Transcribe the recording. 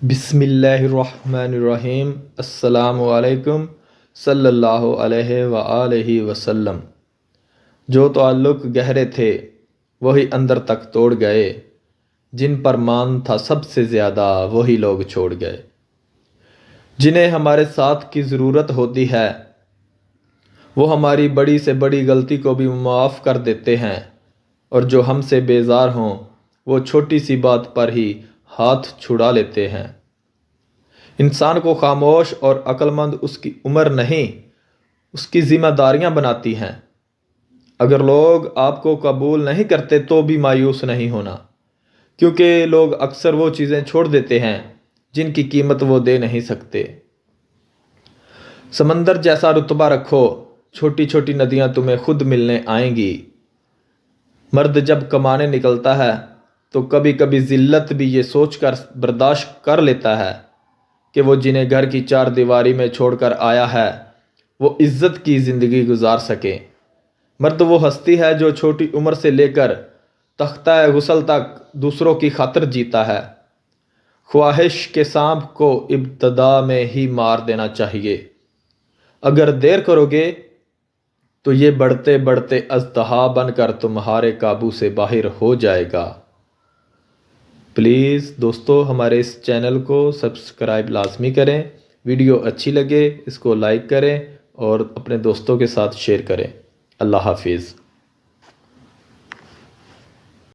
بسم اللہ الرحمن الرحیم۔ السلام علیکم صلی اللہ علیہ وآلہ وسلم۔ جو تعلق گہرے تھے وہی اندر تک توڑ گئے، جن پر مان تھا سب سے زیادہ وہی لوگ چھوڑ گئے۔ جنہیں ہمارے ساتھ کی ضرورت ہوتی ہے وہ ہماری بڑی سے بڑی غلطی کو بھی معاف کر دیتے ہیں، اور جو ہم سے بیزار ہوں وہ چھوٹی سی بات پر ہی ہاتھ چھڑا لیتے ہیں۔ انسان کو خاموش اور عقل مند اس کی عمر نہیں، اس کی ذمہ داریاں بناتی ہیں۔ اگر لوگ آپ کو قبول نہیں کرتے تو بھی مایوس نہیں ہونا، کیونکہ لوگ اکثر وہ چیزیں چھوڑ دیتے ہیں جن کی قیمت وہ دے نہیں سکتے۔ سمندر جیسا رتبہ رکھو، چھوٹی چھوٹی ندیاں تمہیں خود ملنے آئیں گی۔ مرد جب کمانے نکلتا ہے تو کبھی کبھی ذلت بھی یہ سوچ کر برداشت کر لیتا ہے کہ وہ جنہیں گھر کی چار دیواری میں چھوڑ کر آیا ہے وہ عزت کی زندگی گزار سکے۔ مرد وہ ہستی ہے جو چھوٹی عمر سے لے کر تختہ غسل تک دوسروں کی خاطر جیتا ہے۔ خواہش کے سانپ کو ابتدا میں ہی مار دینا چاہیے۔ اگر دیر کرو گے تو یہ بڑھتے بڑھتے اژدہا بن کر تمہارے قابو سے باہر ہو جائے گا۔ پلیز دوستو ہمارے اس چینل کو سبسکرائب لازمی کریں، ویڈیو اچھی لگے اس کو لائک کریں اور اپنے دوستوں کے ساتھ شیئر کریں۔ اللہ حافظ۔